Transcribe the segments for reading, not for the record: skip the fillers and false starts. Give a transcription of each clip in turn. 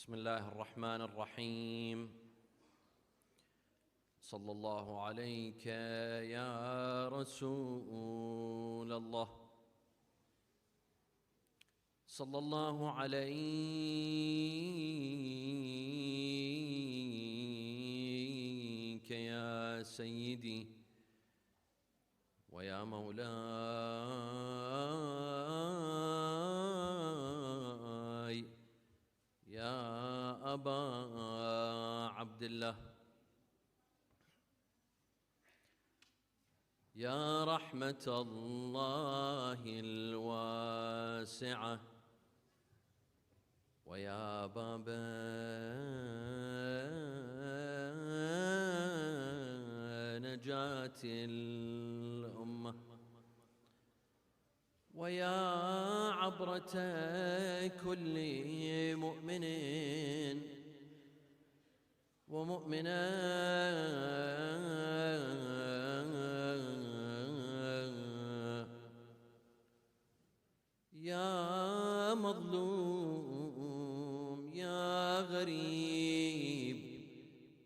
بسم الله الرحمن الرحيم. صلى الله عليك يا رسول الله. صلى الله عليك يا سيدي ويا مولاي يا أبا عبد الله. يا رحمة الله الواسعة ويا باب نجاة الأمة ويا عبرة كل مؤمن ومؤمنة يا مظلوم يا غريب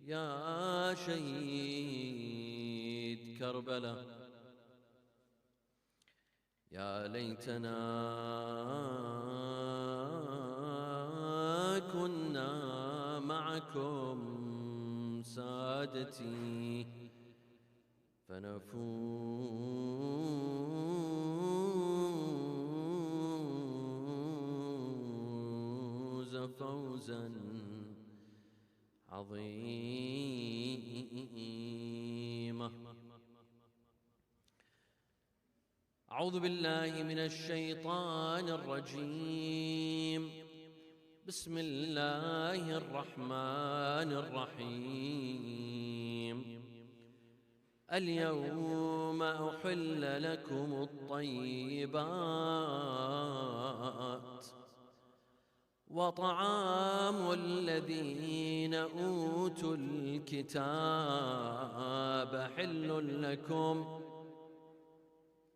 يا شهيد كربلاء. يا ليتنا كنا معكم سادتي فنفوز فوزا عظيما. أعوذ بالله من الشيطان الرجيم. بسم الله الرحمن الرحيم. اليوم أحل لكم الطيبات وطعام الذين أوتوا الكتاب حل لكم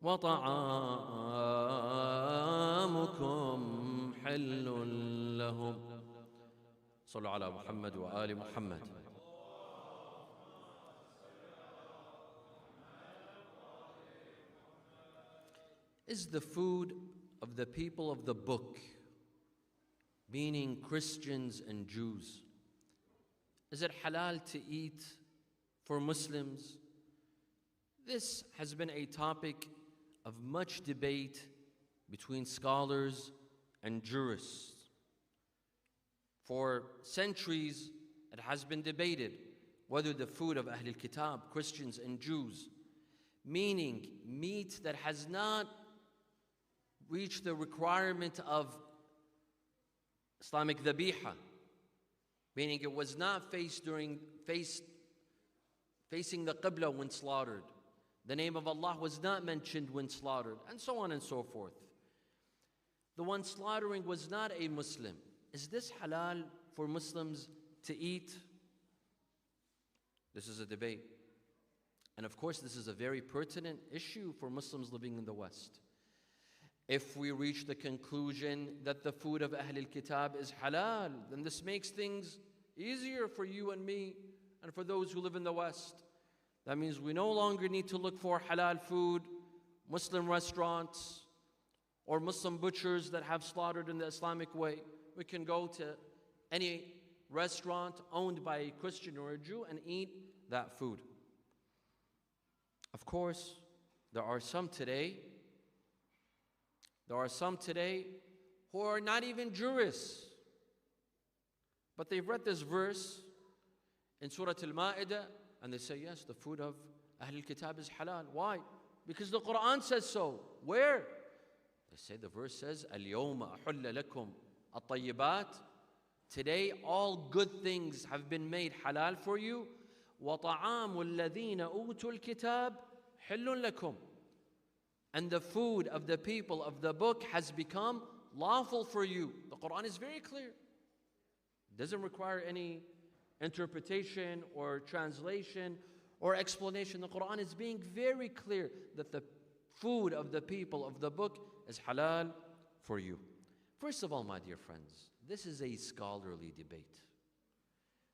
وطعامكم حل لهم. صلوا على محمد وآل محمد. Is the food of the people of the book, meaning Christians and Jews, is it halal to eat for Muslims? This has been a topic of much debate between scholars and jurists. For centuries, it has been debated whether the food of Ahlul Kitab, Christians and Jews, meaning meat that has not reached the requirement of Islamic dhabiha, meaning it was not facing the Qibla when slaughtered, the name of Allah was not mentioned when slaughtered, and so on and so forth. The one slaughtering was not a Muslim. Is this halal for Muslims to eat? This is a debate. And of course, this is a very pertinent issue for Muslims living in the West. If we reach the conclusion that the food of Ahlul Kitab is halal, then this makes things easier for you and me and for those who live in the West. That means we no longer need to look for halal food, Muslim restaurants, or Muslim butchers that have slaughtered in the Islamic way. We can go to any restaurant owned by a Christian or a Jew and eat that food. Of course, there are some today who are not even jurists, but they've read this verse in Surah Al-Ma'idah and they say, yes, the food of Ahlul Kitab is halal. Why? Because the Quran says so. Where? They say the verse says, الْيَوْمَ أَحُلَّ لَكُمْ الطَّيِّبَاتِ. Today all good things have been made halal for you. وَطَعَامُ الَّذِينَ أُوتُوا الْكِتَابِ حِلٌّ لَكُمْ. And the food of the people of the book has become lawful for you. The Quran is very clear. It doesn't require any interpretation or translation or explanation. The Quran is being very clear that the food of the people of the book is halal for you. First of all, my dear friends, This is a scholarly debate.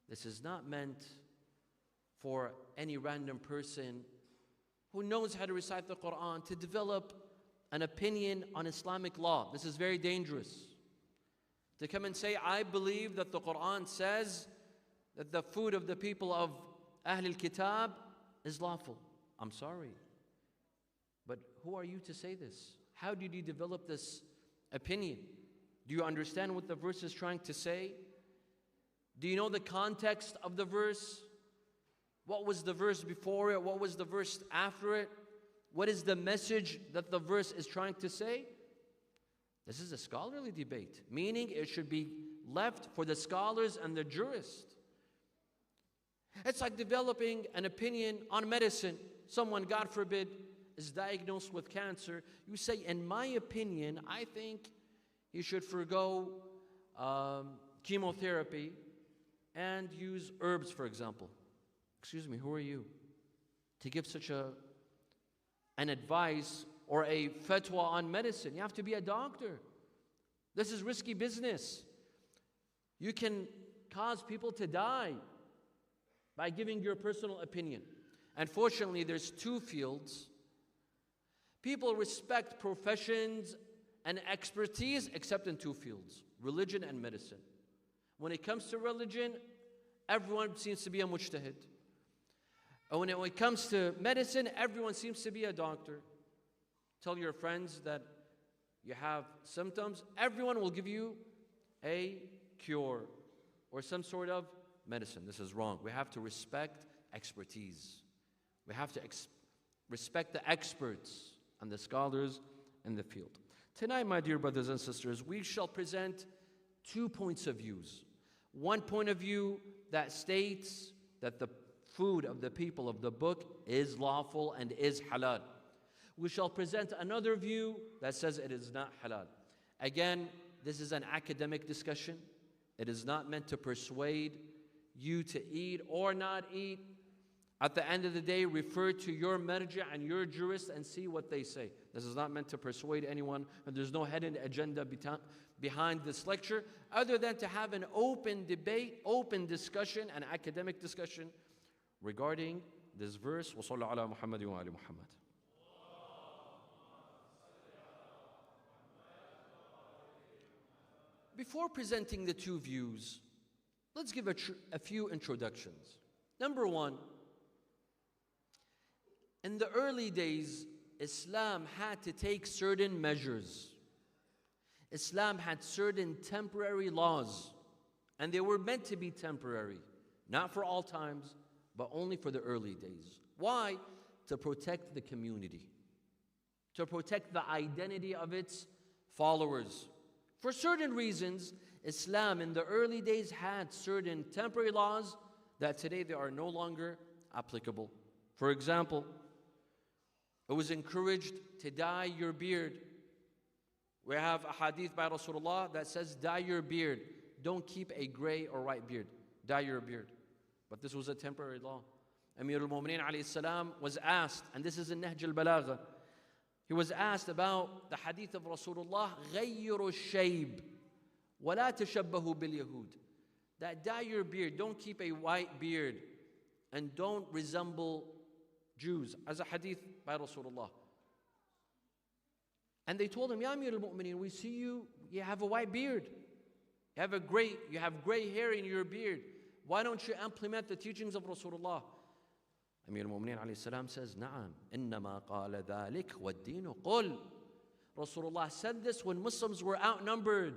This is not meant for any random person who knows how to recite the Quran to develop an opinion on Islamic law. This is very dangerous. To come and say, I believe that the Quran says that the food of the people of Ahl al-Kitab is lawful. I'm sorry. But who are you to say this? How did you develop this opinion? Do you understand what the verse is trying to say? Do you know the context of the verse? What was the verse before it? What was the verse after it? What is the message that the verse is trying to say? This is a scholarly debate, meaning it should be left for the scholars and the jurists. It's like developing an opinion on medicine. Someone, God forbid, is diagnosed with cancer. You say, in my opinion, I think he should forgo chemotherapy and use herbs, for example. Excuse me, who are you to give such an advice or a fatwa on medicine? You have to be a doctor. This is risky business. You can cause people to die by giving your personal opinion. Unfortunately, there's two fields. People respect professions and expertise except in two fields, religion and medicine. When it comes to religion, everyone seems to be a mujtahid. And when it comes to medicine, everyone seems to be a doctor. Tell your friends that you have symptoms, everyone will give you a cure or some sort of medicine. This is wrong. We have to respect expertise. We have to respect the experts and the scholars in the field. Tonight, my dear brothers and sisters, we shall present 2 points of views. One point of view that states that the food of the people of the book is lawful and is halal. We shall present another view that says it is not halal. Again, this is an academic discussion. It is not meant to persuade you to eat or not eat. At the end of the day, refer to your marja and your jurist and see what they say. This is not meant to persuade anyone, and there's no hidden agenda behind this lecture, other than to have an open debate, open discussion, and academic discussion regarding this verse. وَصَلَّى عَلَى مُحَمَّدٍ وَآلِ مُحَمَّدٍ. Before presenting the two views, let's give a few introductions. Number one, in the early days, Islam had to take certain measures. Islam had certain temporary laws, and they were meant to be temporary, not for all times, but only for the early days. Why? To protect the community, to protect the identity of its followers. For certain reasons, Islam in the early days had certain temporary laws that today they are no longer applicable. For example, it was encouraged to dye your beard. We have a hadith by Rasulullah that says, dye your beard. Don't keep a gray or white beard. Dye your beard. But this was a temporary law. Amir al-Mu'mineen alayhi salam was asked, and this is in Nahj al-Balagha, he was asked about the hadith of Rasulullah, غَيِّرُ الشَّيْبِ وَلَا تَشَبَّهُ بِالْيَهُودِ. That dye your beard, don't keep a white beard, and don't resemble Jews, as a hadith by Rasulullah. And they told him, Ya Amir al-Mu'mineen, we see you have a white beard. You have gray hair in your beard. Why don't you implement the teachings of Rasulullah? Amir al-Mu'mineen alayhi salam says, Na'am, innama qala dhalik wa ad-dinu qul. Rasulullah said this when Muslims were outnumbered.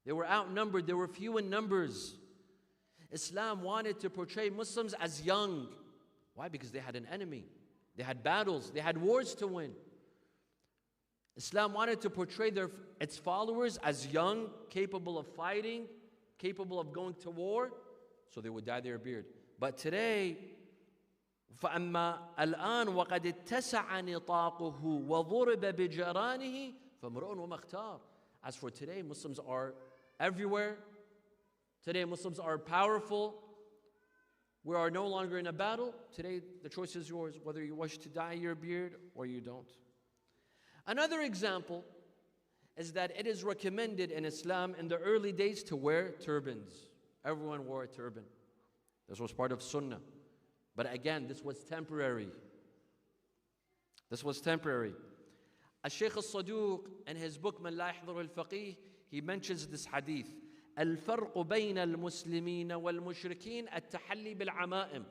They were outnumbered, they were few in numbers. Islam wanted to portray Muslims as young. Why? Because they had an enemy. They had battles, they had wars to win. Islam wanted to portray its followers as young, capable of fighting, capable of going to war, so they would dye their beard. But today, فَأَمَّا الْآنْ وَقَدِ اتَّسَعَ نِطَاقُهُ وَضُرِبَ بِجَرَانِهِ فَامْرُؤٌ وَمَخْتَارٌ. As for today, Muslims are everywhere. Today, Muslims are powerful. We are no longer in a battle. Today, the choice is yours, whether you wish to dye your beard or you don't. Another example is that it is recommended in Islam in the early days to wear turbans. Everyone wore a turban. This was part of Sunnah. But again, this was temporary. This was temporary. Al-Shaykh al-Saduq, in his book, Man La Yahdhuru al-Faqih, he mentions this hadith. الفرق بين المسلمين والمشركين التحلي بالعمائم.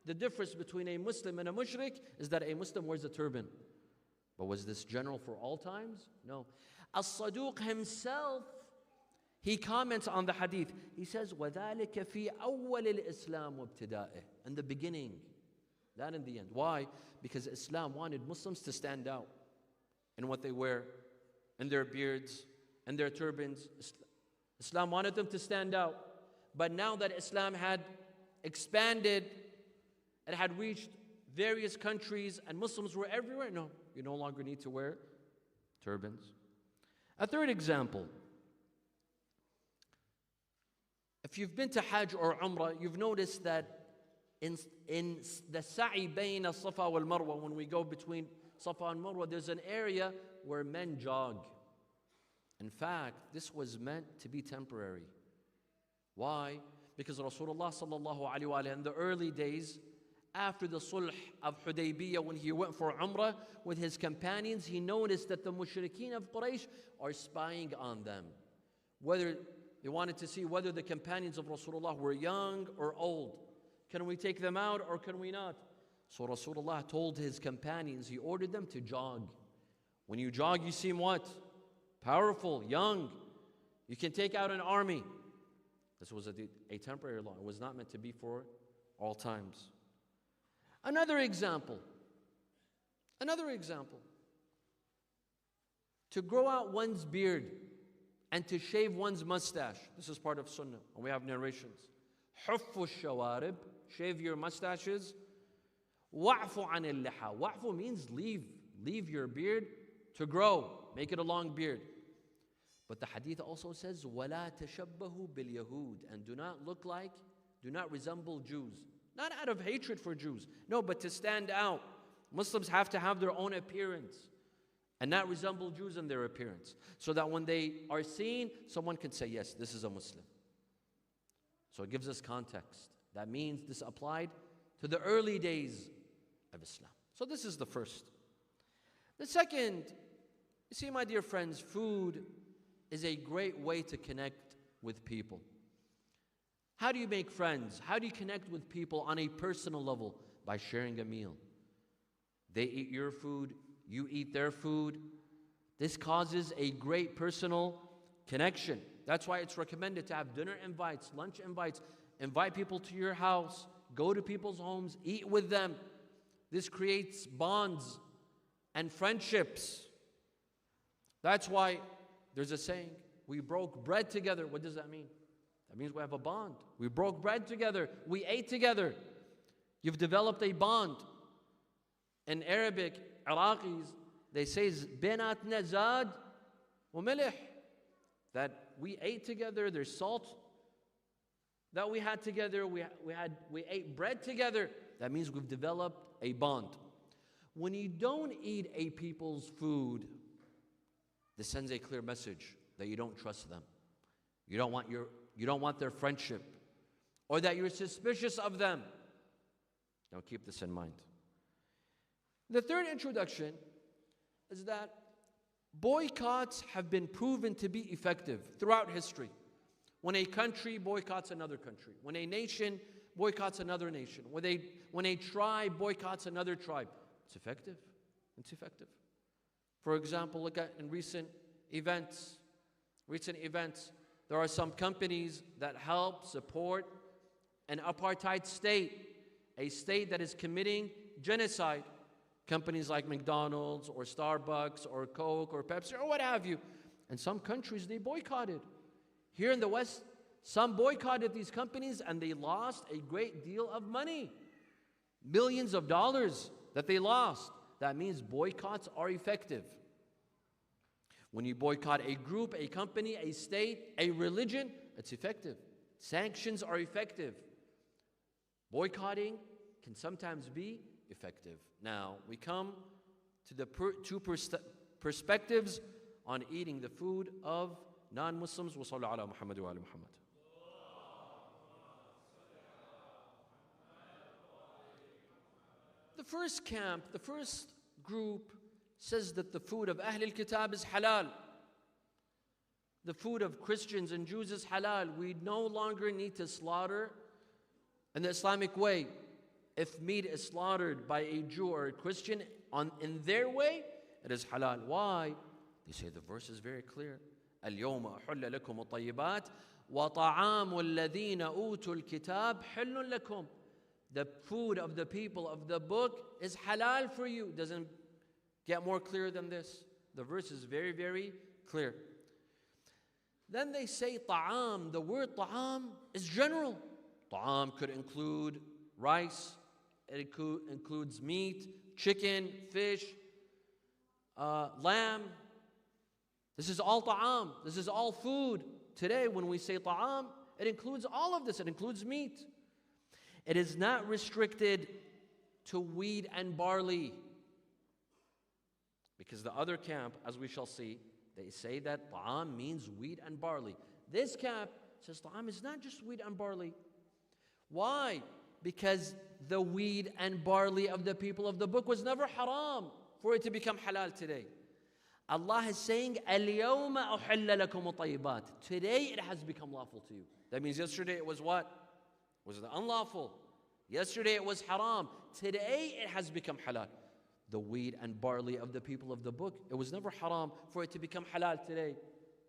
The difference between a Muslim and a mushrik is that a Muslim wears a turban. But was this general for all times? No. Al-Saduq himself, he comments on the hadith. He says, وَذَلِكَ فِي أَوَّلِ الْإِسْلَامِ وَابْتِدَائِهِ. In the beginning, not in the end. Why? Because Islam wanted Muslims to stand out in what they wear, in their beards, in their turbans. Islam wanted them to stand out. But now that Islam had expanded, it had reached various countries and Muslims were everywhere, no, you no longer need to wear turbans. A third example. If you've been to Hajj or Umrah, you've noticed that in the sa'i bayna Safa wal Marwa, when we go between Safa and Marwa, there's an area where men jog. In fact, this was meant to be temporary. Why? Because Rasulullah sallallahu alaihi wasallam in the early days, after the Sulh of Hudaybiyah, when he went for Umrah with his companions, he noticed that the mushrikeen of Quraysh are spying on them. Whether they wanted to see whether the companions of Rasulullah were young or old. Can we take them out or can we not? So Rasulullah told his companions, he ordered them to jog. When you jog, you seem what? Powerful, young. You can take out an army. This was a temporary law. It was not meant to be for all times. Another example. To grow out one's beard and to shave one's mustache. This is part of Sunnah. And we have narrations. Huffu shawarib, shave your mustaches. Wa'fu anil liha. Wa'fu means leave your beard to grow. Make it a long beard. But the hadith also says, وَلَا تَشَبَّهُ بِالْيَهُودِ. And do not resemble Jews. Not out of hatred for Jews. No, but to stand out. Muslims have to have their own appearance and not resemble Jews in their appearance. So that when they are seen, someone can say, yes, this is a Muslim. So it gives us context. That means this applied to the early days of Islam. So this is the first. The second, you see, my dear friends, food is a great way to connect with people. How do you make friends? How do you connect with people on a personal level? By sharing a meal. They eat your food, you eat their food. This causes a great personal connection. That's why it's recommended to have dinner invites, lunch invites, invite people to your house, go to people's homes, eat with them. This creates bonds and friendships. That's why there's a saying, we broke bread together. What does that mean? That means we have a bond. We broke bread together. We ate together. You've developed a bond. In Arabic, Iraqis, they say, Benatna zad wa milih. That we ate together, there's salt that we had together, we ate bread together. That means we've developed a bond. When you don't eat a people's food, this sends a clear message that you don't trust them. You don't want their friendship, or that you're suspicious of them. Now keep this in mind. The third introduction is that boycotts have been proven to be effective throughout history. When a country boycotts another country, when a nation boycotts another nation, when a tribe boycotts another tribe, it's effective. It's effective. For example, look at in recent events, there are some companies that help support an apartheid state, a state that is committing genocide. Companies like McDonald's or Starbucks or Coke or Pepsi or what have you. And some countries, they boycotted. Here in the West, some boycotted these companies and they lost a great deal of money. Millions of dollars that they lost. That means boycotts are effective. When you boycott a group, a company, a state, a religion, it's effective. Sanctions are effective. Boycotting can sometimes be effective. Now, we come to the two perspectives on eating the food of non-Muslims. Wa sallu ala Muhammad wa ali Muhammad. The first camp, the first group says that the food of Ahl al-Kitab is halal. The food of Christians and Jews is halal. We no longer need to slaughter in the Islamic way. If meat is slaughtered by a Jew or a Christian in their way, it is halal. Why? They say the verse is very clear. اليوم أحل لكم الطيبات وطعام الذين أوتوا الكتاب حل لكم. The food of the people of the book is halal for you. Doesn't get more clear than this. The verse is very, very clear. Then they say ta'am. The word ta'am is general. Ta'am could include rice. It includes meat, chicken, fish, lamb. This is all ta'am. This is all food. Today when we say ta'am, it includes all of this. It includes meat. It is not restricted to wheat and barley. Because the other camp, as we shall see, they say that ta'am means wheat and barley. This camp says ta'am is not just wheat and barley. Why? Because the wheat and barley of the people of the book was never haram for it to become halal today. Allah is saying, الْيَوْمَ أُحِلَّ لَكُمُ الطَّيِّبَاتِ. Today it has become lawful to you. That means yesterday it was what? Was it unlawful? Yesterday it was haram. Today it has become halal. The wheat and barley of the people of the book, it was never haram for it to become halal today.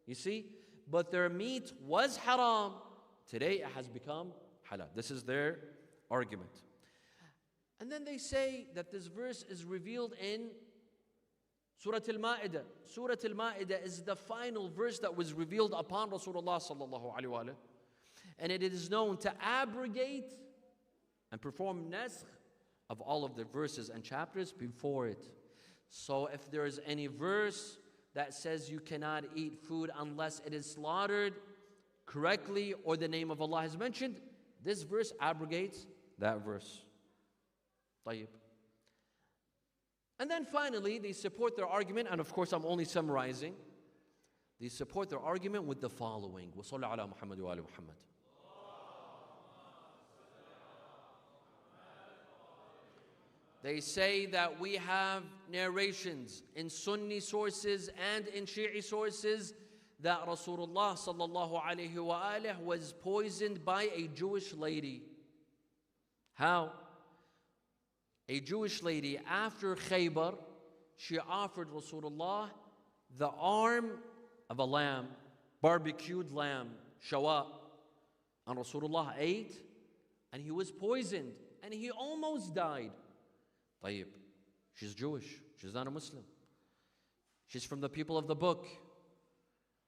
You see? But their meat was haram. Today it has become halal. This is their argument. And then they say that this verse is revealed in Surah Al-Ma'idah. Surah Al-Ma'idah is the final verse that was revealed upon Rasulullah sallallahu alaihi wasallam. And it is known to abrogate and perform naskh of all of the verses and chapters before it. So if there is any verse that says you cannot eat food unless it is slaughtered correctly or the name of Allah is mentioned, this verse abrogates that verse. طيب. And then finally, they support their argument, and of course I'm only summarizing. They support their argument with the following. وَصَلَّ عَلَى مُحَمَّدٍ وَآلِ مُحَمَّدٍ. They say that we have narrations in Sunni sources and in Shi'i sources that Rasulullah sallallahu alayhi wa alihi was poisoned by a Jewish lady. How? A Jewish lady, after Khaybar, she offered Rasulullah the arm of a lamb, barbecued lamb, shawa. And Rasulullah ate, and he was poisoned, and he almost died. طيب, she's Jewish, she's not a Muslim. She's from the people of the book.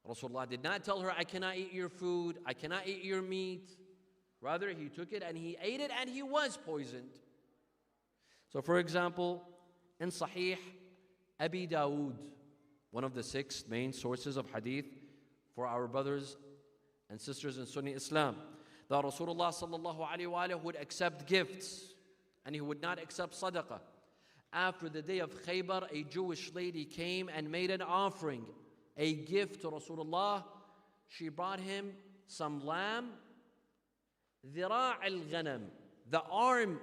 Rasulullah did not tell her, I cannot eat your food, I cannot eat your meat. Rather, he took it and he ate it and he was poisoned. So for example, in Sahih Abi Dawood, one of the 6 main sources of hadith for our brothers and sisters in Sunni Islam, that Rasulullah sallallahu alaihi wasallam would accept gifts and he would not accept sadaqah. After the day of Khaybar, a Jewish lady came and made an offering, a gift to Rasulullah. She brought him some lamb, ذراع الغنم, the arm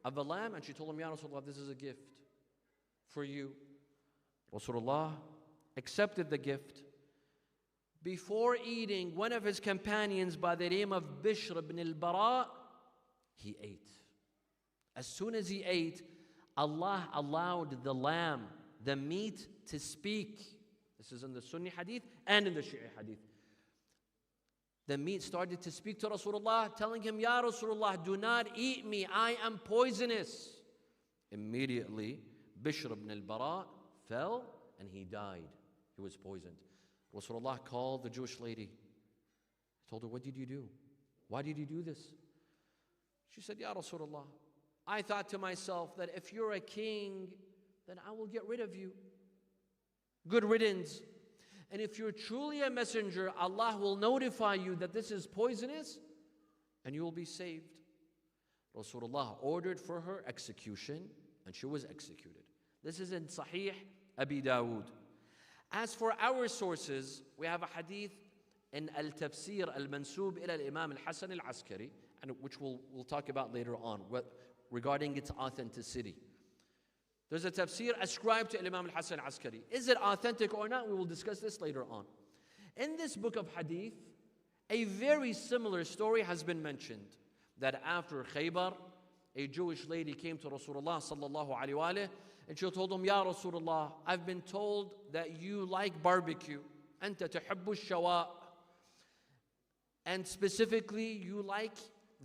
of a lamb, and she told him, Ya Rasulullah, this is a gift for you. Rasulullah accepted the gift. Before eating, one of his companions by the name of Bishr ibn al-Bara, he ate. As soon as he ate, Allah allowed the lamb, the meat, to speak. This is in the Sunni hadith and in the Shi'i hadith. The meat started to speak to Rasulullah, telling him, Ya Rasulullah, do not eat me, I am poisonous. Immediately, Bishr ibn al-Bara fell and he died. He was poisoned. Rasulullah called the Jewish lady. He told her, what did you do? Why did you do this? She said, Ya Rasulullah, I thought to myself that if you're a king, then I will get rid of you. Good riddance. And if you're truly a messenger, Allah will notify you that this is poisonous and you will be saved. Rasulullah ordered for her execution and she was executed. This is in Sahih Abi Dawood. As for our sources, we have a hadith in Al-Tafsir Al-Mansub ila Al-Imam Al-Hasan Al-Askari, and which we'll talk about later on, regarding its authenticity. There's a tafsir ascribed to Imam Al-Hasan Al-Askari. Is it authentic or not? We will discuss this later on. In this book of hadith, a very similar story has been mentioned, that after Khaybar, a Jewish lady came to Rasulullah sallallahu alaihi wasallam, and she told him, Ya Rasulullah, I've been told that you like barbecue. Anta tuhibbu shawa. And specifically, you like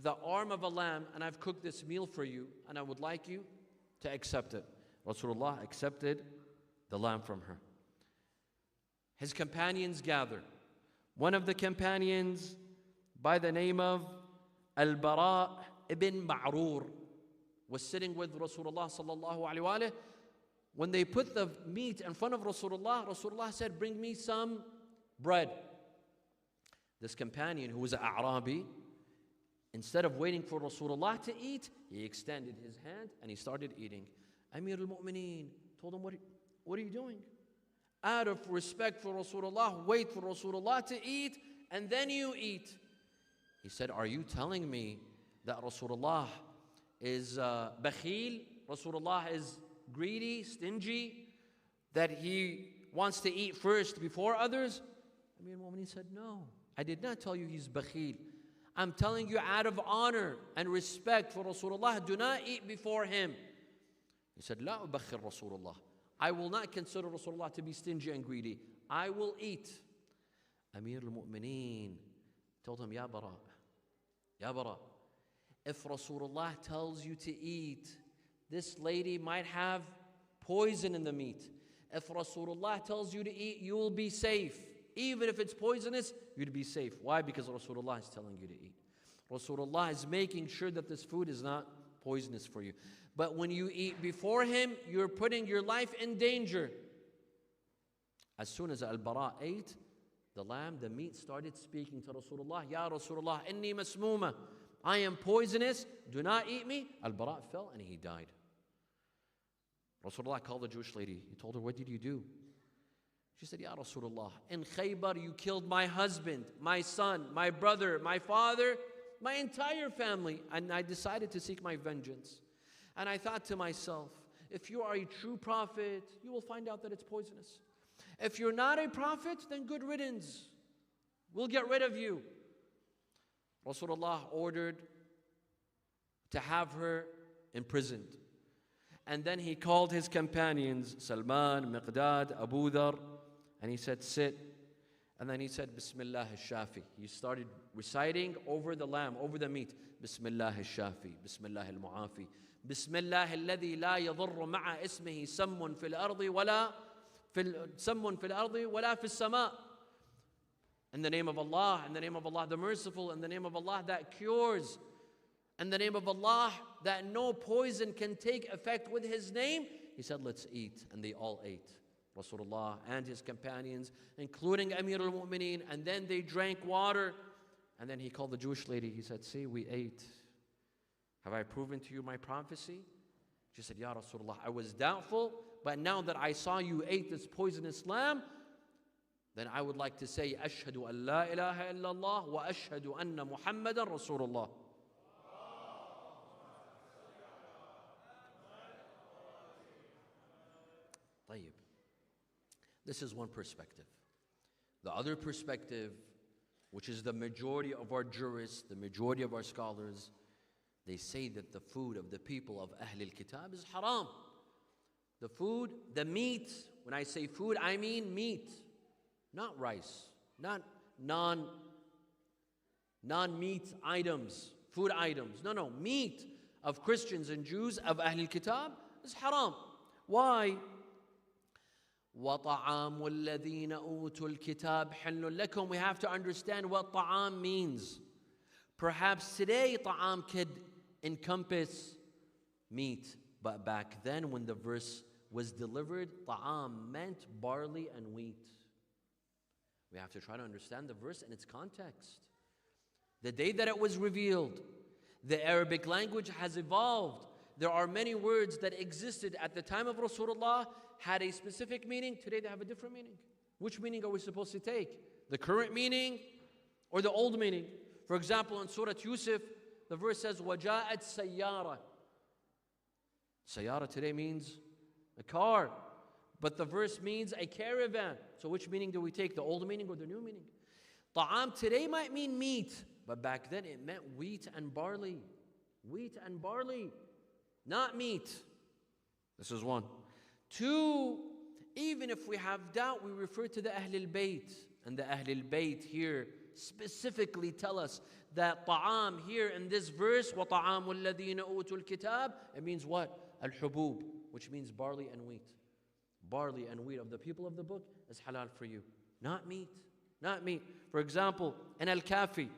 the arm of a lamb, and I've cooked this meal for you, and I would like you to accept it. Rasulullah accepted the lamb from her. His companions gathered. One of the companions, by the name of Al-Bara ibn Ma'rur, was sitting with Rasulullah sallallahu alaihi wasallam. When they put the meat in front of Rasulullah, Rasulullah said, bring me some bread. This companion, who was an A'rabi, instead of waiting for Rasulullah to eat, he extended his hand and he started eating. Amir al-Mu'mineen told him, what are you doing? Out of respect for Rasulullah, wait for Rasulullah to eat and then you eat. He said, are you telling me that Rasulullah is bakhil? Rasulullah is greedy, stingy, that he wants to eat first before others? Amir al-Mu'mineen said, no, I did not tell you he's bakhil. I'm telling you out of honor and respect for Rasulullah, do not eat before him. He said, La ubakhir Rasulullah. I will not consider Rasulullah to be stingy and greedy. I will eat. Amir al-Mu'mineen told him, Ya Bara, if Rasulullah tells you to eat, this lady might have poison in the meat. If Rasulullah tells you to eat, you will be safe. Even if it's poisonous, you'd be safe. Why? Because Rasulullah is telling you to eat. Rasulullah is making sure that this food is not poisonous for you. But when you eat before him, you're putting your life in danger. As soon as Al-Bara ate the lamb, the meat started speaking to Rasulullah. Ya Rasulullah, inni masmuma. I am poisonous. Do not eat me. Al-Bara fell and he died. Rasulullah called the Jewish lady. He told her, what did you do? She said, Ya Rasulullah, in Khaybar you killed my husband, my son, my brother, my father, my entire family. And I decided to seek my vengeance. And I thought to myself, if you are a true prophet, you will find out that it's poisonous. If you're not a prophet, then good riddance. We'll get rid of you. Rasulullah ordered to have her imprisoned. And then he called his companions, Salman, Miqdad, Abu Dhar, and he said, sit. And then he said, Bismillah al-Shafi. He started reciting over the lamb, over the meat. Bismillah al-Shafi, Bismillah al-Mu'afi. Bismillah alladhi la yadurru ma'a ismihi sammun fil ardi wala fil sama. In the name of Allah, in the name of Allah the merciful, in the name of Allah that cures, in the name of Allah that no poison can take effect with his name. He said, let's eat. And they all ate. Rasulullah and his companions, including Amir al-Mu'mineen, and then they drank water. And then he called the Jewish lady. He said, see, we ate. Have I proven to you my prophecy? She said, Ya Rasulullah, I was doubtful, but now that I saw you ate this poisonous lamb, then I would like to say, Ashhadu an la ilaha illallah wa ashhadu anna Muhammadan Rasulullah. طيب. This is one perspective. The other perspective, which is the majority of our jurists, the majority of our scholars, they say that the food of the people of Ahl al-Kitab is haram. The food, the meat, when I say food, I mean meat, not rice, not non-meat items, food items. No, meat of Christians and Jews of Ahl al-Kitab is haram. Why? وَطَعَامُ الَّذِينَ أُوتُوا الْكِتَابِ حِلٌّ لَكُمْ. We have to understand what ta'am means. Perhaps today ta'am could encompass meat, but back then when the verse was delivered, ta'am meant barley and wheat. We have to try to understand the verse in its context. The day that it was revealed, the Arabic language has evolved. There are many words that existed at the time of Rasulullah, had a specific meaning. Today they have a different meaning. Which meaning are we supposed to take? The current meaning or the old meaning? For example, in Surah Yusuf, the verse says, وَجَاءَتْ سَيَّارَةٌ. Sayyara today means a car, but the verse means a caravan. So which meaning do we take, the old meaning or the new meaning? Ta'am today might mean meat, but back then it meant wheat and barley. Wheat and barley, not meat. This is one. Two, even if we have doubt, we refer to the Ahlul Bayt. And the Ahlul Bayt here specifically tell us that ta'am here in this verse, وَطَعَامُ الَّذِينَ أُوتُوا الْكِتَابِ, it means what? Al-hubub, which means barley and wheat. Barley and wheat of the people of the book is halal for you. Not meat. Not meat. For example, in Al-Kafi,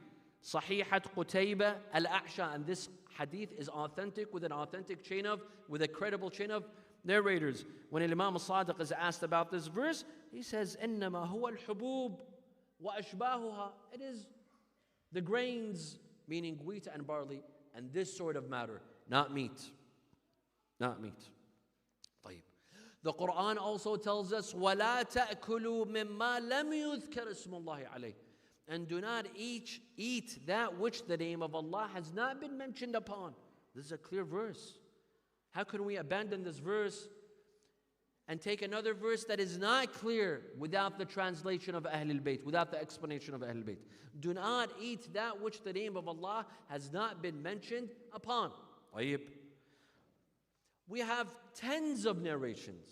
Sahihat Qutayba Al-A'sha, and this hadith is authentic with a credible chain of narrators. When Imam al-Sadiq is asked about this verse, he says, إِنَّمَا هُوَ الْحُبُوبُ وَأَشْبَاهُهَا. It is the grains, meaning wheat and barley, and this sort of matter, not meat. Not meat. طيب. The Quran also tells us, وَلَا تَأْكُلُوا مِمَّا لَمْ يُذْكَرِ اسْمُ اللَّهِ عَلَيْهِ. And do not eat that which the name of Allah has not been mentioned upon. This is a clear verse. How can we abandon this verse and take another verse that is not clear without the translation of Ahlul Bayt, without the explanation of Ahlul Bayt? Do not eat that which the name of Allah has not been mentioned upon. طيب. We have tens of narrations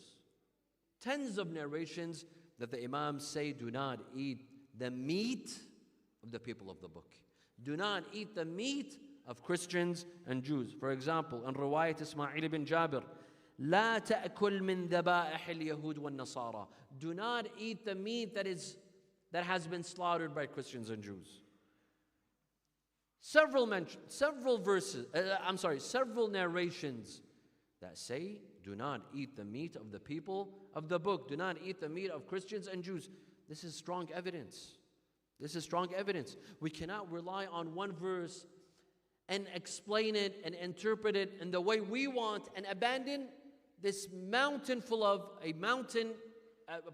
that the Imams say, do not eat the meat of the people of the book. Do not eat the meat of Christians and Jews. For example, in Riwayat Ismail ibn Jabir, لا تأكل من ذبائح اليهود والنصارى. Do not eat the meat that has been slaughtered by Christians and Jews. Several narrations that say, do not eat the meat of the people of the book. Do not eat the meat of Christians and Jews. This is strong evidence. This is strong evidence. We cannot rely on one verse and explain it and interpret it in the way we want and abandon this mountain full of a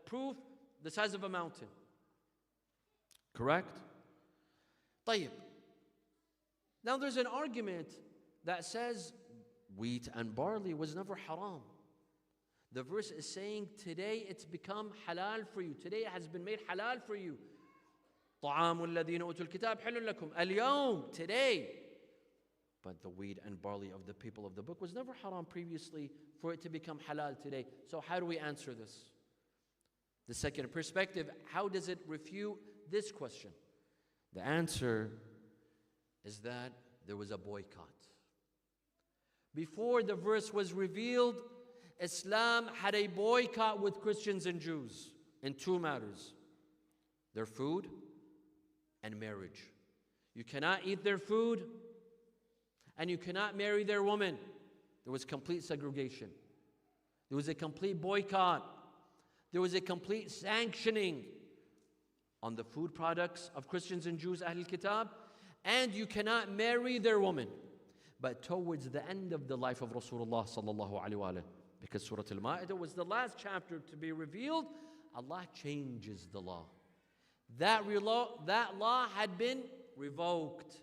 proof the size of a mountain. Correct? طيب. Now there's an argument that says wheat and barley was never haram. The verse is saying today it's become halal for you. Today it has been made halal for you. طعام الذين أوتوا الكتاب حل لكم اليوم, today. But the wheat and barley of the people of the book was never haram previously for it to become halal today. So how do we answer this? The second perspective, how does it refute this question? The answer is that there was a boycott. Before the verse was revealed, Islam had a boycott with Christians and Jews in two matters: their food and marriage. You cannot eat their food and you cannot marry their woman. There was complete segregation. There was a complete boycott. There was a complete sanctioning on the food products of Christians and Jews, Ahlul Kitab, and you cannot marry their woman. But towards the end of the life of Rasulullah sallallahu alaihi wasallam, because Surah Al-Ma'idah was the last chapter to be revealed, Allah changes the law. That law had been revoked.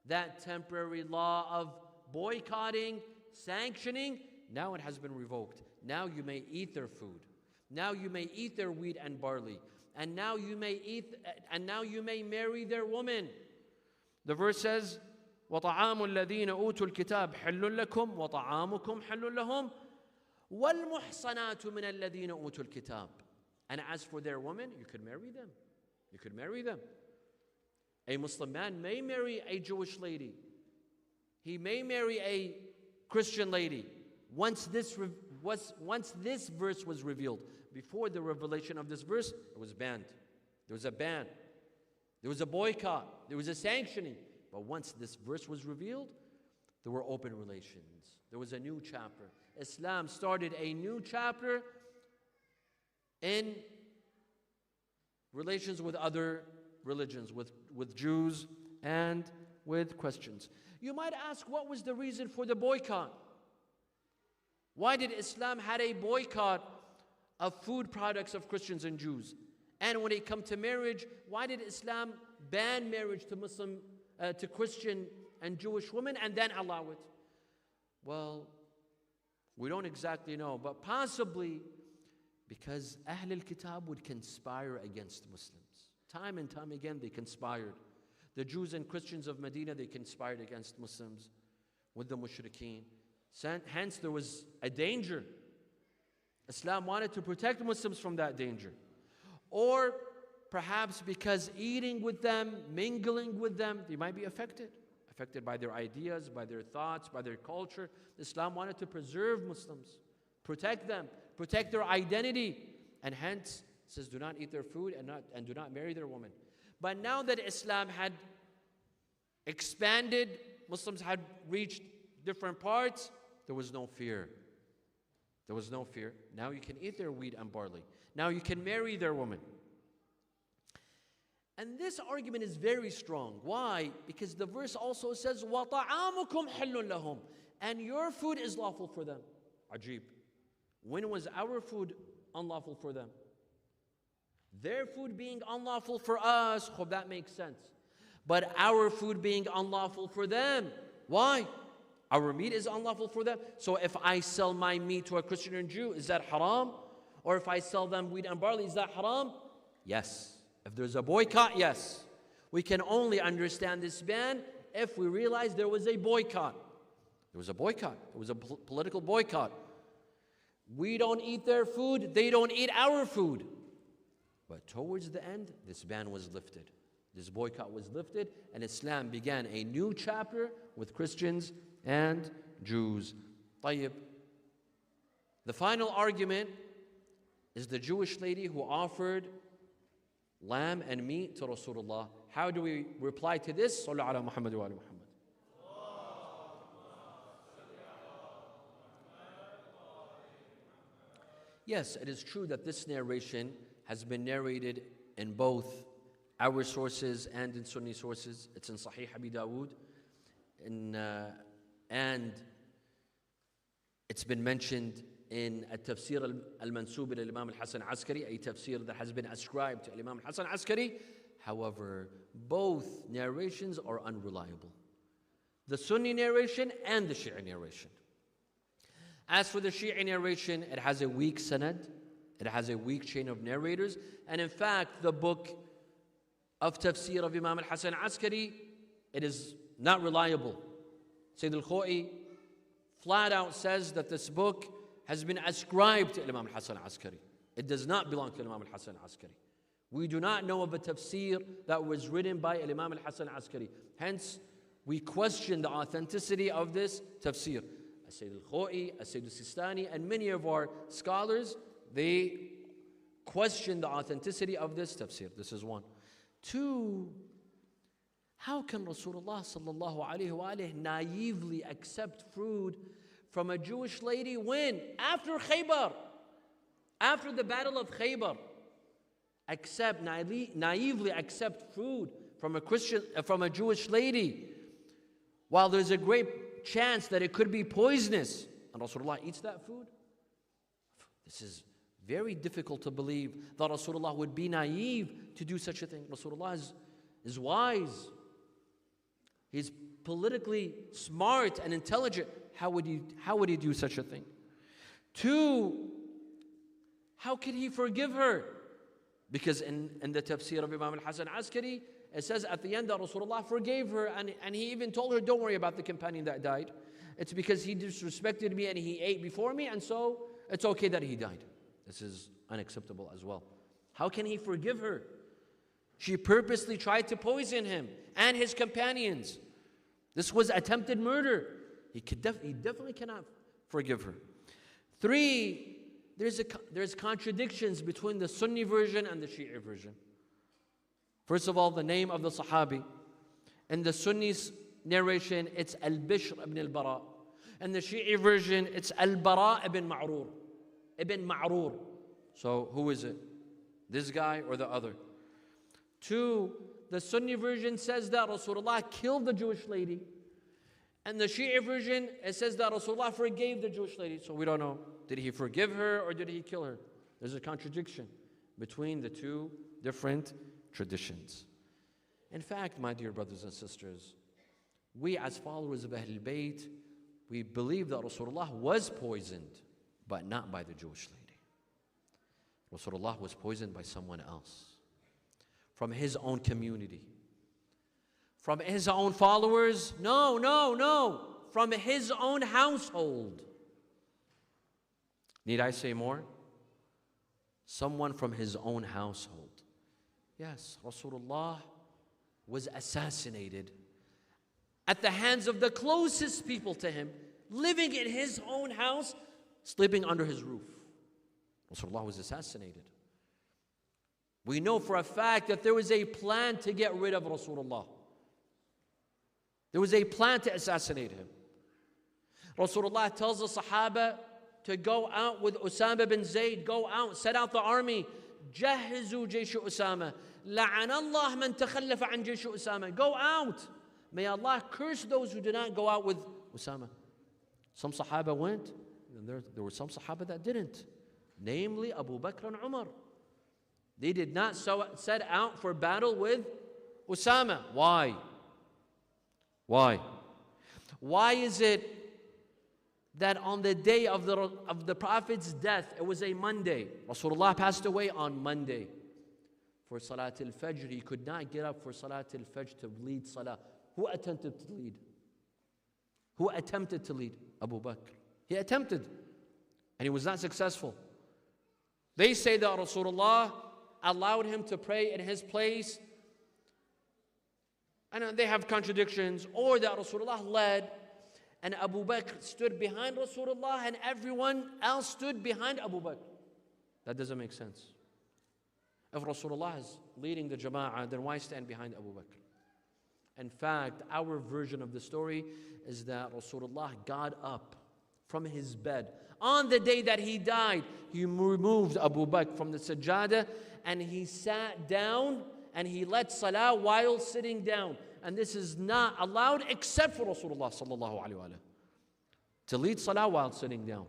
That temporary law of boycotting, sanctioning, now it has been revoked. Now you may eat their food. Now you may eat their wheat and barley. And now you may marry their woman. The verse says, وَطَعَامُ الَّذِينَ أُوتُوا الْكِتَابِ حِلٌّ لَكُمْ وَطَعَامُكُمْ حِلٌّ لَهُمْ وَالْمُحْصَنَاتُ مِنَ الَّذِينَ أُوتُوا الْكِتَابِ. And as for their women, you could marry them. You could marry them. A Muslim man may marry a Jewish lady. He may marry a Christian lady. Once this verse was revealed. Before the revelation of this verse, it was banned. There was a ban. There was a boycott. There was a sanctioning. But once this verse was revealed, there were open relations. There was a new chapter. Islam started a new chapter in relations with other religions, with Jews and with Christians. You might ask, what was the reason for the boycott? Why did Islam had a boycott of food products of Christians and Jews? And when it comes to marriage, why did Islam ban marriage to Christian and Jewish women and then allow it? Well, we don't exactly know, but possibly because Ahl al-Kitab would conspire against Muslims. Time and time again, they conspired. The Jews and Christians of Medina, they conspired against Muslims with the mushrikeen. Hence, there was a danger. Islam wanted to protect Muslims from that danger. Or perhaps because eating with them, mingling with them, they might be affected by their ideas, by their thoughts, by their culture. Islam wanted to preserve Muslims, protect them, protect their identity, and hence says do not eat their food and do not marry their women. But now that Islam had expanded, Muslims had reached different parts, there was no fear. There was no fear. Now you can eat their wheat and barley. Now you can marry their women. And this argument is very strong. Why? Because the verse also says, وَطَعَامُكُمْ حِلٌّ لَهُمْ, and your food is lawful for them. Ajib. When was our food unlawful for them? Their food being unlawful for us, that makes sense. But our food being unlawful for them, why? Our meat is unlawful for them. So if I sell my meat to a Christian and Jew, is that haram? Or if I sell them wheat and barley, is that haram? Yes. If there's a boycott, yes. We can only understand this ban if we realize there was a boycott. There was a boycott. There was a political boycott. We don't eat their food, they don't eat our food. But towards the end, this ban was lifted. This boycott was lifted, and Islam began a new chapter with Christians and Jews. طيب. The final argument is the Jewish lady who offered lamb and meat to Rasulullah. How do we reply to this? Sallu ala Muhammad wa ala Muhammad. Yes, it is true that this narration has been narrated in both our sources and in Sunni sources. It's in Sahih Abi Dawood, and it's been mentioned in a tafsir al-mansub al-Imam al-Hasan Askari, a tafsir that has been ascribed to Imam al-Hasan Askari. However, both narrations are unreliable. The Sunni narration and the Shia narration. As for the Shia narration, it has a weak sanad, it has a weak chain of narrators, and in fact, the book of tafsir of Imam al-Hasan Askari, it is not reliable. Sayyid al-Khoi flat out says that this book has been ascribed to Imam al-Hasan Askari. It does not belong to Imam al-Hasan Askari. We do not know of a tafsir that was written by Imam al-Hasan Askari. Hence, we question the authenticity of this tafsir. Sayyid al-Khoi, Sayyid al-Sistani, and many of our scholars, they question the authenticity of this tafsir. This is one. Two, how can Rasulullah sallallahu alayhi wa alayhi naively accept food from a Jewish lady when, after Khaybar, after the battle of Khaybar, naively accept food from a Jewish lady, while there's a great chance that it could be poisonous, and Rasulullah eats that food? This is very difficult to believe that Rasulullah would be naive to do such a thing. Rasulullah is wise. He's politically smart and intelligent. How would he do such a thing? Two, how could he forgive her? Because in the tafsir of Imam al-Hasan Askari, it says at the end that Rasulullah forgave her, and he even told her, don't worry about the companion that died. It's because he disrespected me and he ate before me, and so it's okay that he died. This is unacceptable as well. How can he forgive her? She purposely tried to poison him and his companions. This was attempted murder. He definitely cannot forgive her. Three, there's contradictions between the Sunni version and the Shia version. First of all, the name of the Sahabi. In the Sunni's narration, it's Al-Bishr ibn al-Bara. In the Shia version, it's Al-Bara ibn Ma'rur. Ibn Ma'rur. So who is it? This guy or the other? Two, the Sunni version says that Rasulullah killed the Jewish lady. And the Shia version, it says that Rasulullah forgave the Jewish lady. So we don't know. Did he forgive her or did he kill her? There's a contradiction between the two different traditions. In fact, my dear brothers and sisters, we as followers of Ahlul Bayt, we believe that Rasulullah was poisoned, but not by the Jewish lady. Rasulullah was poisoned by someone else, from his own community, from his own followers. No, from his own household. Need I say more? Someone from his own household. Yes, Rasulullah was assassinated at the hands of the closest people to him, living in his own house, sleeping under his roof. Rasulullah was assassinated. We know for a fact that there was a plan to get rid of Rasulullah. There was a plan to assassinate him. Rasulullah tells the Sahaba to go out with Usama bin Zayd, go out, set out the army. جهزوا جيش أسامة لعن الله من تخلف عن جيش أسامة. Go out. May Allah curse those who did not go out with Usama. Some Sahaba went, and there were some Sahaba that didn't. Namely Abu Bakr and Umar. They did not set out for battle with Usama. Why? Why? Why is it that on the day of the Prophet's death, it was a Monday. Rasulullah passed away on Monday. For Salat al-Fajr, he could not get up for Salat al-Fajr to lead Salah. Who attempted to lead? Who attempted to lead? Abu Bakr. He attempted, and he was not successful. They say that Rasulullah allowed him to pray in his place, and they have contradictions, or that Rasulullah led, and Abu Bakr stood behind Rasulullah, and everyone else stood behind Abu Bakr. That doesn't make sense. If Rasulullah is leading the Jama'ah, then why stand behind Abu Bakr? In fact, our version of the story is that Rasulullah got up from his bed. On the day that he died, he removed Abu Bakr from the sajjadah, and he sat down, and he led salah while sitting down. And this is not allowed except for Rasulullah sallallahu alaihi wasallam, to lead salah while sitting down.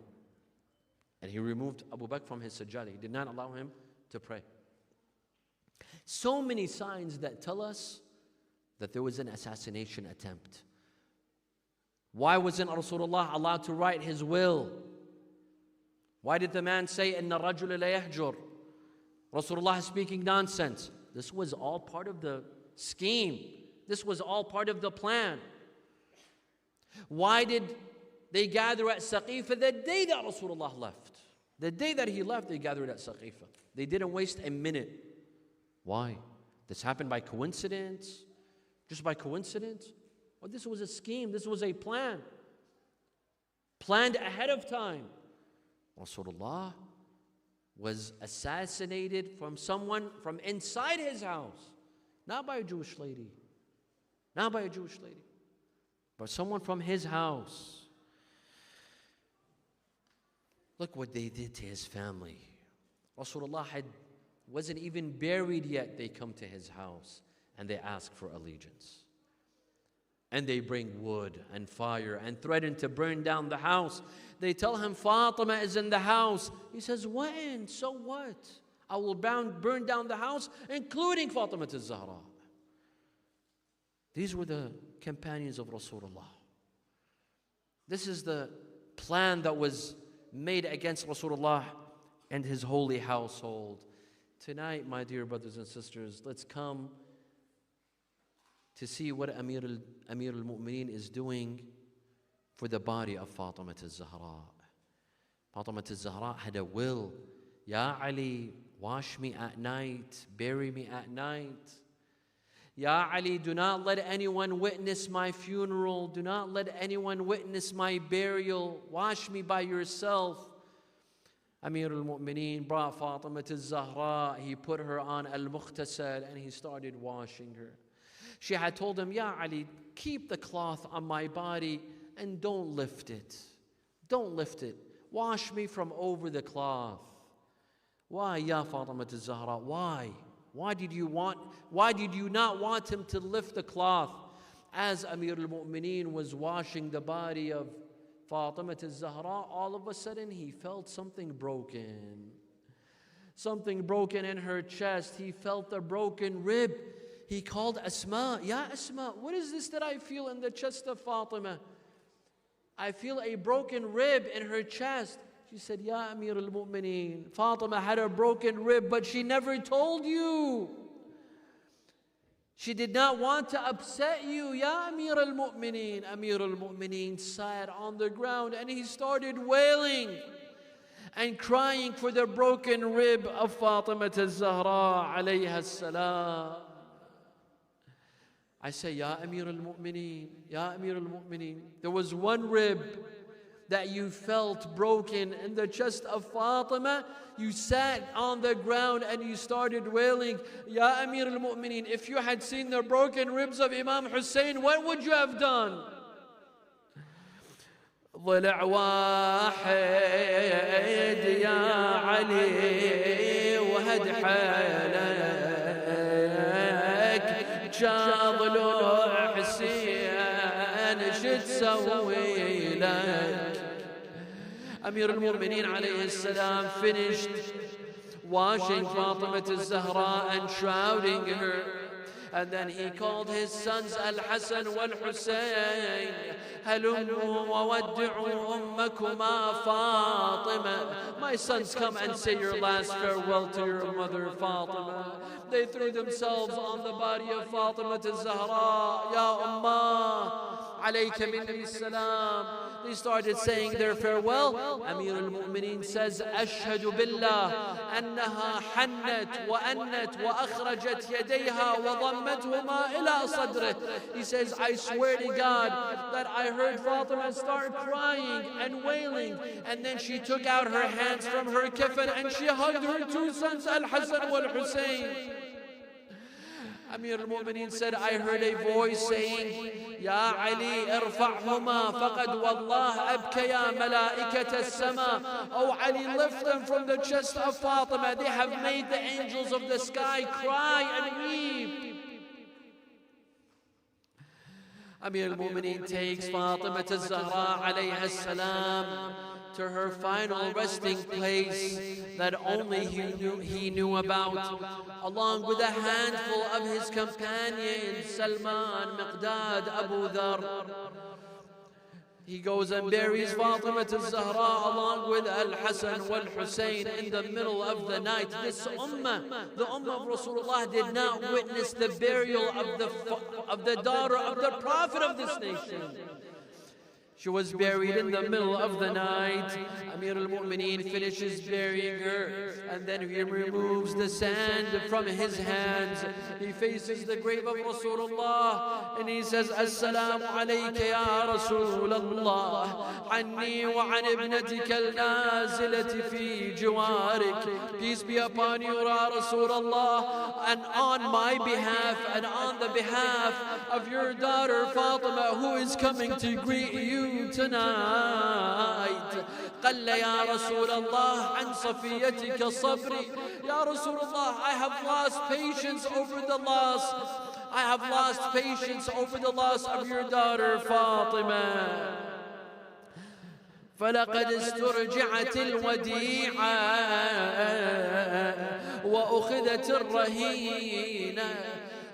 And he removed Abu Bakr from his sajjadah. He did not allow him to pray. So many signs that tell us that there was an assassination attempt. Why wasn't Rasulullah allowed to write his will? Why did the man say, "Inna rajula la yahjur"? Rasulullah is speaking nonsense. This was all part of the scheme. This was all part of the plan. Why did they gather at Saqifa the day that Rasulullah left? The day that he left, they gathered at Saqifa. They didn't waste a minute. Why? This happened by coincidence? Just by coincidence? Well, this was a scheme. This was a plan. Planned ahead of time. Rasulullah was assassinated from someone from inside his house. Not by a Jewish lady. Not by a Jewish lady. But someone from his house. Look what they did to his family. Rasulullah wasn't even buried yet. They come to his house and they ask for allegiance. And they bring wood and fire and threaten to burn down the house. They tell him Fatima is in the house. He says, when? So what? I will burn down the house, including Fatima Zahra. These were the companions of Rasulullah. This is the plan that was made against Rasulullah and his holy household. Tonight, my dear brothers and sisters, let's come to see what Amir al-Mu'mineen is doing for the body of Fatima Zahra. Fatima Zahra had a will. Ya Ali, wash me at night, bury me at night. Ya Ali, do not let anyone witness my funeral. Do not let anyone witness my burial. Wash me by yourself. Amir al-Mu'mineen brought Fatima Zahra. He put her on al-Mukhtasal and he started washing her. She had told him, Ya Ali, keep the cloth on my body and don't lift it. Don't lift it. Wash me from over the cloth. Why, Ya Fatima Zahra? Why? Why did you not want him to lift the cloth? As Amir al-Mu'mineen was washing the body of Fatima Zahra, all of a sudden he felt something broken. something broken in her chest. He felt a broken rib. He called Asma, Ya Asma, what is this that I feel in the chest of Fatima? I feel a broken rib in her chest. She said, Ya Amir al-Mu'mineen, Fatima had a broken rib, but she never told you. She did not want to upset you. Ya Amir al-Mu'mineen. Amir al-Mu'mineen sat on the ground and he started wailing and crying for the broken rib of Fatima Zahra alayha salam. I say, Ya Amir al-Mu'mineen, Ya Amir al-Mu'mineen, there was one rib that you felt broken in the chest of Fatima. You sat on the ground and you started wailing, Ya Amir al-Mu'mineen, if you had seen the broken ribs of Imam Hussein, what would you have done? ضلع واحد يا علي وهد حالك شاضلو حسين شد سوي لك. Amir al-Mu'mineen alayhi salam finished washing Fatima Zahra and shrouding her. And then he called his sons Al-Hasan wal-Hussein. هلموا وودعوا أمكما فاطمة. My sons, come and say your last farewell to your mother Fatima. They threw themselves on the body of Fatima Zahra. Ya Ummah, alayka minni salam. They started saying their farewell. Amir al-Mu'mineen says, أشهد بالله أنها حنت وأنت وأخرجت يديها وضمتهما إلى صدره. He says, I swear to God that I heard Fatima start crying and wailing, and then she took out her hands from her kafan and she hugged her two sons, Al-Hasan wal-Hussein. Amir al-Mu'mineen said, I heard a voice saying, Ya Ali, irfa'huma faqad wallah abkaya mala'ikat as-sama. Oh Ali, lift them from the chest of Fatima. They have made the angels of the sky cry and weep. Amir al-Mu'mineen takes Fatima Zahra alayha salam to her final resting place that only he knew about, along with a handful of his companions, Salman, Miqdad, Abu Dhar. He goes and buries Fatima Zahra along with Al-Hasan wal-Hussein in the middle of the night. This ummah, the ummah of Rasulullah, did not witness the burial of the daughter of the Prophet of this nation. She was buried in the middle of the night. Amir al-Mu'mineen finishes burying her, and then he removes the sand from his hands. He faces the grave of Rasulullah and he says, Assalamu alayka ya Rasulullah, anni wa an ibnatika al-nazilati fi jiwarik. Peace be upon you, ya Rasulullah, and on my behalf and on the behalf of your daughter Fatima, who is coming to greet you tonight. قل يا رسول الله عن صفيتك صبري. Ya Rasulullah, I have lost patience over the loss. I have lost patience over the loss of your daughter Fatima. فلقد استرجعت الوديعة وأخذت الرهينة.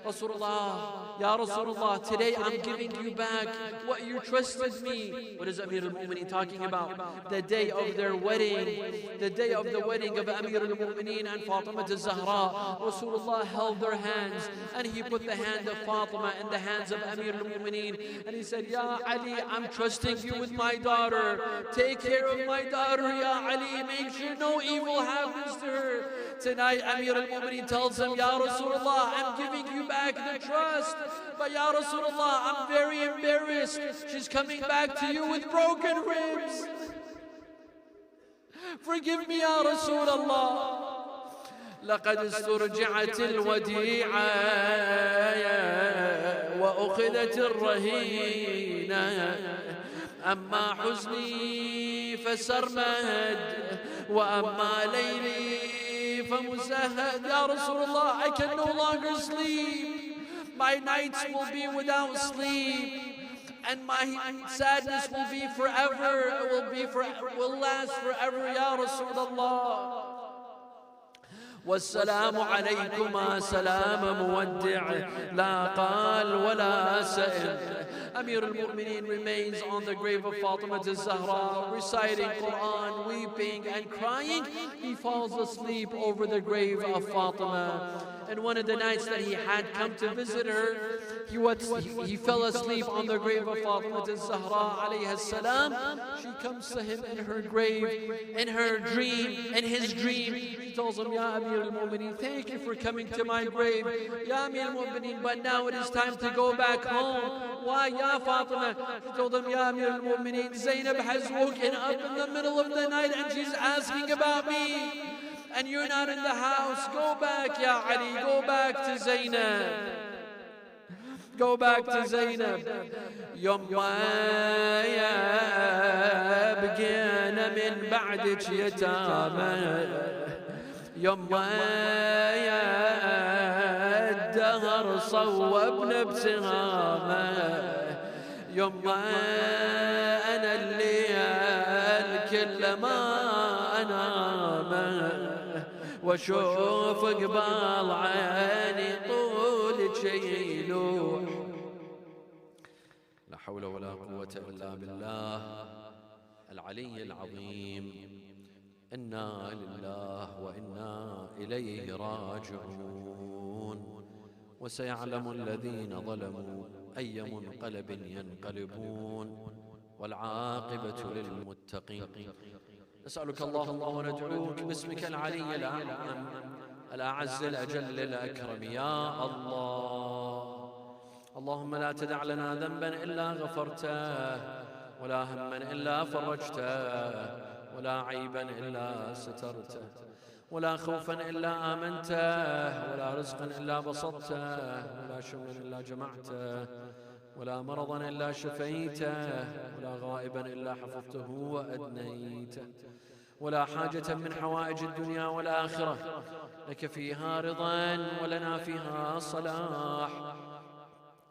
Rasulullah, Ya Rasulullah, today I'm giving you back what you trusted me. What is Amir al-Mu'mineen talking about? The day of their wedding, the day of the wedding of Amir al-Mu'mineen and Fatima Zahra. Rasulullah held their hands and he put the hand of Fatima in the hands of Amir al-Mu'mineen and he said, Ya Ali, I'm trusting you with my daughter. Take care of my daughter, Ya Ali. Make sure no evil happens to her. Tonight Amir al-Mu'mineen tells him, Ya Rasulullah, I'm giving you back the trust. But Ya Rasulullah, I'm very embarrassed. She's coming back to you with broken ribs. Forgive me, Ya Rasulullah. لقد استرجعت الوديعة وأخذت الرهينة أما حزني فسرمد وأما ليلي فمسهد. Ya Rasulullah, I can no longer sleep. My nights will be without sleep, and my sadness will be forever. Will last forever, Ya Rasulullah. والسلام عليكما سلام مودع لا قال ولا سئل. Amir al-Mu'mineen remains on the grave of Fatima Zahra, reciting Quran, weeping and crying. He falls asleep over the grave of Fatima. And one of the nights that he had come to visit her, he fell asleep on the grave of Fatima Zahra alayha salam. She comes to him in her grave, in her dream, in his dream. She tells him, Ya Amir al-Mu'mineen, thank you for coming to my grave. Ya Amir al-Mu'mineen, but now it is time to go back home. Why, Ya Fatima? She told him, Ya Amir al-Mu'mineen, Zainab has woken up in the middle of the night and she's asking about me. And you're not in the house. Go back, Ya Ali. Go back to Zainab. Go back to Zainab. يما يا بقينا من بعدك يتامى يما يا الدهر صوبنا بسهامه يما أنا الليل كل ما أنامه واشوف قبال عيني طول شيلوح. لا حول ولا قوة إلا بالله العلي العظيم. إنا لله وإنا إليه راجعون. وسيعلم الذين ظلموا أي منقلب ينقلبون والعاقبة للمتقين. نسألك اللهم وندعوك باسمك العلي الأعظم الأعز الأجل الأكرم يا الله. اللهم لا تدع لنا ذنبا إلا غفرته ولا هما إلا فرجته ولا عيبا إلا سترته ولا خوفا إلا آمنته ولا رزقا إلا بسطته ولا شغلا إلا جمعته ولا مرضا إلا شفيته ولا غائبا إلا حفظته وأدنيته ولا حاجة من حوائج الدنيا والآخرة لك فيها رضا ولنا فيها صلاح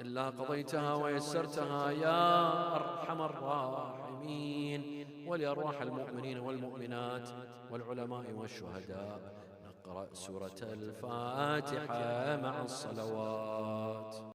إلا قضيتها ويسرتها يا أرحم الراحمين. ولأرواح المؤمنين والمؤمنات والعلماء والشهداء نقرأ سورة الفاتحة مع الصلوات.